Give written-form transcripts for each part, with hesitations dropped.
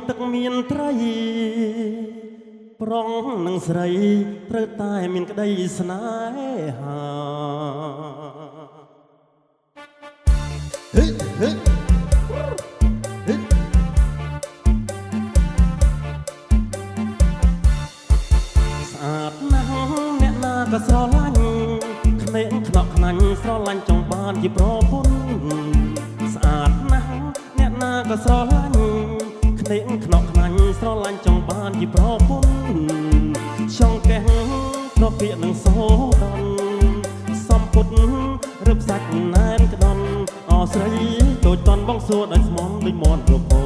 ទឹកមានត្រីប្រុងនឹងស្រីត្រូវតែមានក្តីស្នេហាហេហេស្អាតណាស់អ្នកណាក៏ស្រឡាញ់ក្មេងខ្នក់ខ្នាញ់ស្រឡាញ់ចង់បានជាប្រពន្ធស្អាតណាស់អ្នកណាក៏ស្រឡាញ់ក្មេងខ្នក់ខ្នាញ់ស្រឡាញ់ចង់បានជាប្រពន្ធចង់កេះប្រពាកនឹងសូដនសំពុតរឹបសាច់ណែនក្ដន់អស្រីដូចតន់បងសួរដោយស្មន់ដូចមាត់រពោ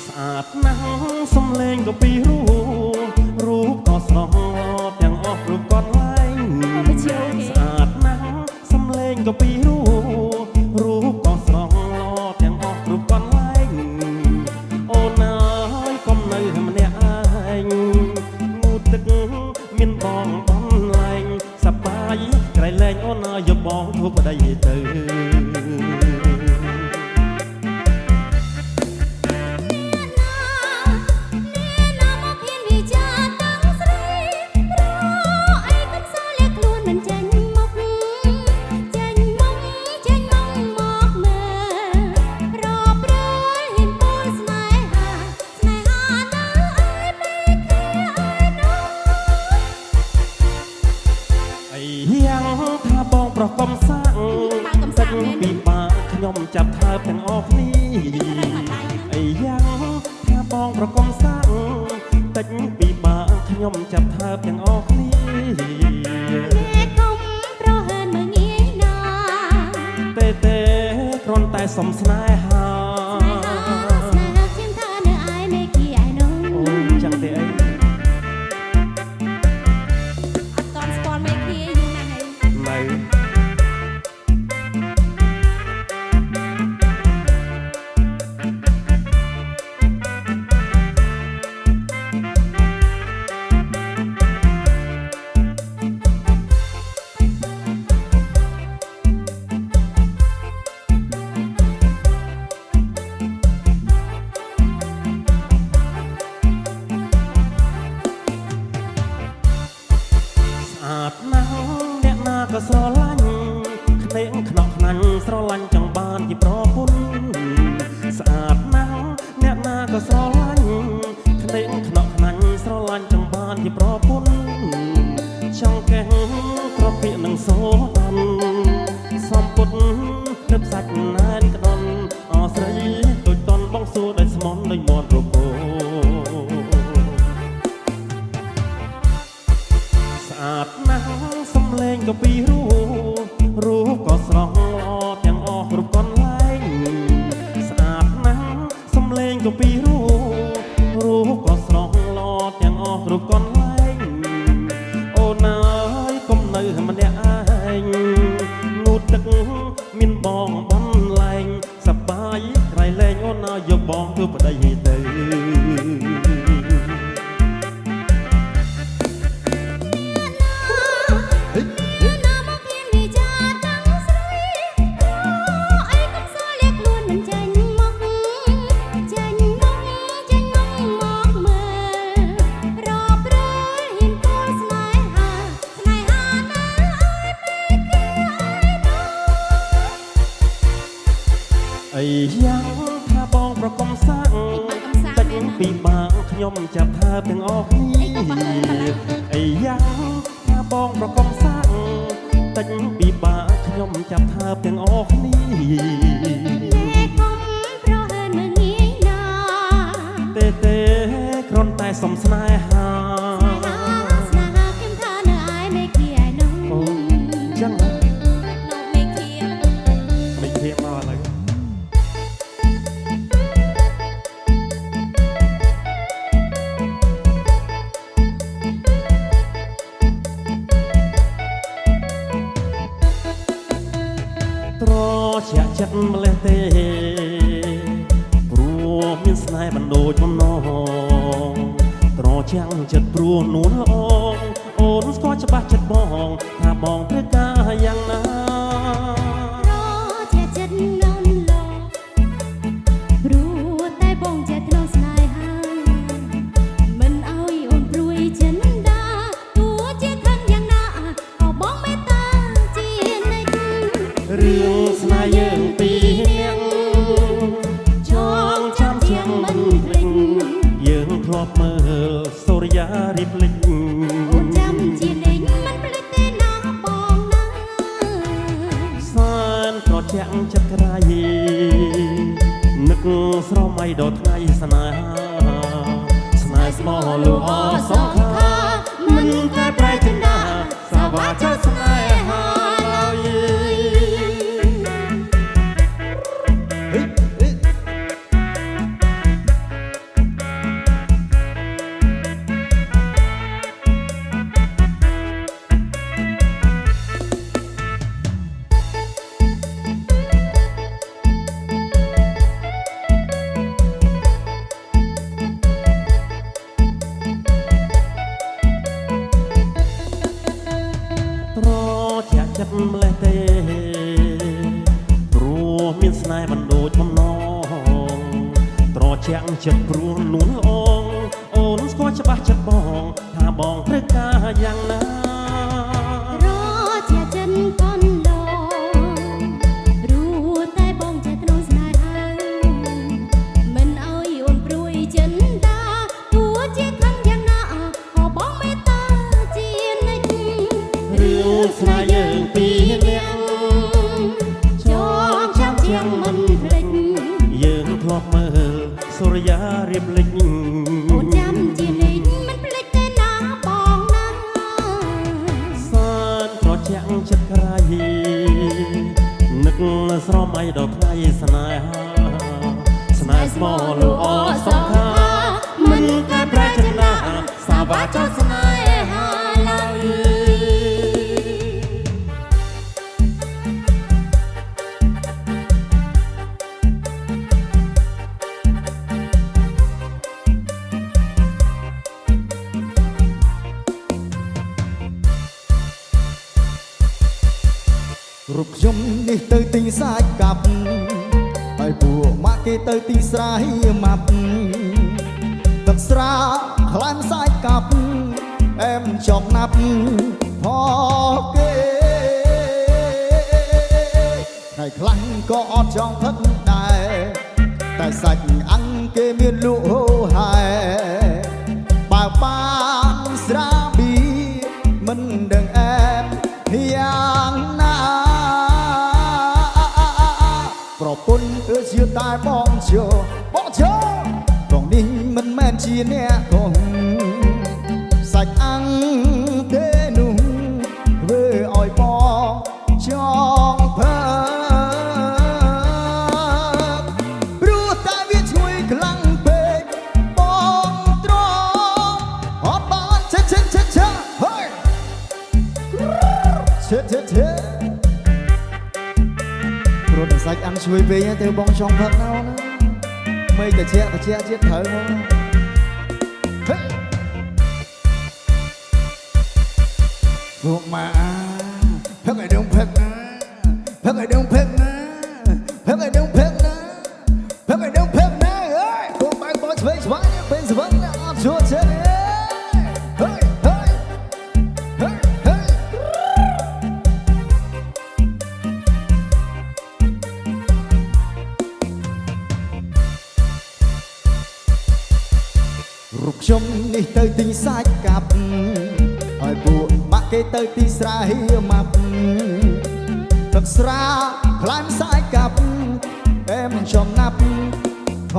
ស្អាតណាស់សំលេងក៏ពីររូបក៏ស្រស់ទាំងអស់រូបគាត់ឡែងស្អាតណាស់សំលេងក៏ពីររូបក៏ស្រស់ទាំងអស់រូបគាត់ឡែងអូនអើយកុំនៅម្នាក់ឯងងូតទឹកមានបងបំលែងសប្បាយក្រៃលែងអូនអើយបងធ្វើប្តីទៅប្រកំសាំងទឹកពីបាខ្ញុំចាប់ថើបទាំងអស់គ្នាអីយ៉ាងថាបងប្រកំសាំងទឹកពីបាខ្ញុំចាប់ថើបទាំងអស់គ្នាអ្នកកុំប្រហែលមើងងាយណាទេគ្រាន់តែសុំស្នេហាខ្ញុំថានៅឯមេគីឯនោះអូចឹងទេអីអត់តន់ស្គាល់មេគីយូរណាស់ហើយនៅអ្នកណាក៏ស្រឡាញ់ក្មេងខ្នក់ខ្នាញ់ស្រឡាញ់ចង់បានជាប្រពន្ធស្អាតណាស់អ្នកណាក៏ស្រឡាញ់ក្មេងខ្នក់ខ្នាញ់ស្រឡាញ់ចង់បានជាប្រពន្ធចង់កេះប្រពាកនឹងសូដនសំពុតរឹបសាច់ណែនក្ដន់អស្រីដូចតន់បងសួរដោយស្មន់ដូចមាត់រពោស្អាតណាស់សំលេងក៏ពីររូបក៏ស្រស់ទាំងអស់រូបកនឡែងស្អាតណាស់សំលេងក៏ពីររូបក៏ស្រស់ទាំងអស់រូបកនឡែងអូនអើយកុំនៅម្នាក់ឯងងូតទឹកមានបងបំលែងសប្បាយក្រៃលែងអូនអើយយកបងធ្វើប្តីទៅអីយ៉ាងថាបងប្រកំសាំងទឹកពីបាខ្ញុំចាប់ថើបទាំងអស់គ្នាអីយ៉ាងថាបងប្រកំសាំងទឹកពីបាខ្ញុំចាប់ថើបទាំងអស់គ្នាអ្នកកុំប្រហែលមើងងាយណាទេគ្រាន់តែសុំស្នេហាខ្ញុំថានៅឯមេគីឯនោះអូចឹងមេគីមកឥឡូវត្រជាក់ចិត្តម្លេះទេព្រោះមានស្នេហ៍បណ្ដូចបំណងត្រជាក់ចិត្តព្រោះនួនល្អអូនស្គាល់ច្បាស់ចិត្តបងថាបងត្រូវការយ៉ាងណាត្រជាក់ចិត្តនៅឡង រឿងស្នេហ៍យើងពីរនាក់ចងចាំជាងមិនភ្លេចយើងធ្លាប់មើលសូរិយារៀបលិចអូនចាំជាលេងមិនភ្លេចទេណាបងណាសានត្រជាក់ចិត្តក្រៃនឹកស្រមៃដល់ថ្ងៃស្នេហាស្នេហ៍ស្មោះលូអសងខាមិនកែប្រែចិន្តាសាវាចាស្នេហាឡើយចិត្តម្លេះទេព្រោះមានស្នេហ៍មិនដូចបំណងត្រជាក់ចិត្តព្រោះនួនល្អងអូនស្គាល់ច្បាស់ចិត្តបងថាបងត្រូវការយ៉ាងណារជាចិនកូនឡងรู้តែបងចេះក្នុងស្នេហាមិនអើយអូនព្រួយចិនតាទោះជាខឹងយ៉ាងណាក៏បងមេត្តាជានិច្ចរឿងស្នេហ៍យើងពីរនាក់ចងចាំជាងមិនភ្លេចយើងធ្លាប់មើលសូរិយារៀបលិចអូនចាំជាលេងមិនភ្លេចទេណាបងណាសានត្រជាក់ចិត្តក្រៃនឹកស្រមៃដល់ថ្ងៃស្នេហាស្នេហ៍ស្មោះលូអសងខាមិនកែប្រែចិន្តាសាវាចាស្នេហាឡើយរូបខ្ញុំនេះទៅទិញសាច់កាប់ហើយពួកម៉ាក់គេទៅទិញស្រាហៀម៉ាប់ទឹកស្រាខ្លាំងសាច់កាប់អែមចំណាប់ផងគេថ្ងៃខ្លាំងក៏អត់ចង់ផឹកដែរតែសាច់អាំងគេមានលក់ហូរហែបើបានស្រាប៊ីមិនដឹងអែមយ៉ាងណាប្រពន្ធជាតែបងជោបងនេះមិនមែនជាអ្នកកងសាច់អាំងទេនោះធ្វើឲ្យបងចង់ផឹកព្រោះតែវាឈ្ងុយខ្លាំងពេកបងត្រង់អត់បានឆេហើយឆេព្រោះតែសាច់អាំងឈ្ងុយពេកទៅបងចង់ផឹកណោណាមិនតែជាជាតិត្រូវមកពួកម៉ាផឹកឲ្យដងផឹកណាផឹកឲ្យដងផឹកណាផឹកឲ្យដងផឹកណាផឹកឲ្យដងផឹកណាអើយពួកបែកបងឆ្វេងឆ្វាយពេលស្វឹងអត់ជួចេះហើយរូបខ្ញុំនេះទៅទិញសាច់កាប់ហើយពួកម៉ាក់គេទៅទីស្រាហៀម៉ាប់ទឹកស្រាខ្លាំងសាច់កាប់អែមចំណាប់ផ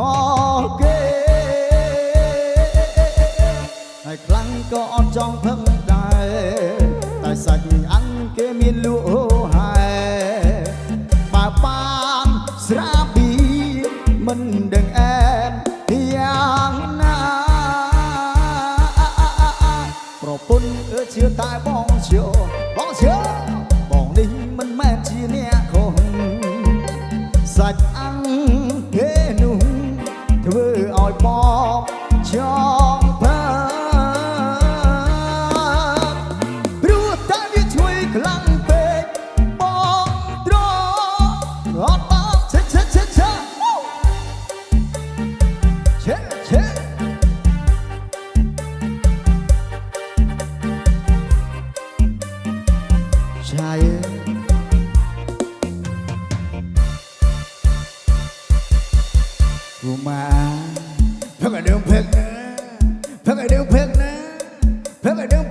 ងគេហើយខ្លាំងក៏អត់ចង់ផឹកដែរតែសាច់អាំងគេមានលក់ហូរហែបើបានស្រាប៊ីមិនដឹងអែមយ៉ាងណាប្រពន្ធជាតែបងជោបងនេះមិនមែនជាអ្នកខុសសាច់អាំងគេនោះធ្វើឲ្យបងចង់ផឹកព្រោះតែវាឈ្ងុយខ្លាំងពេ phép ở đường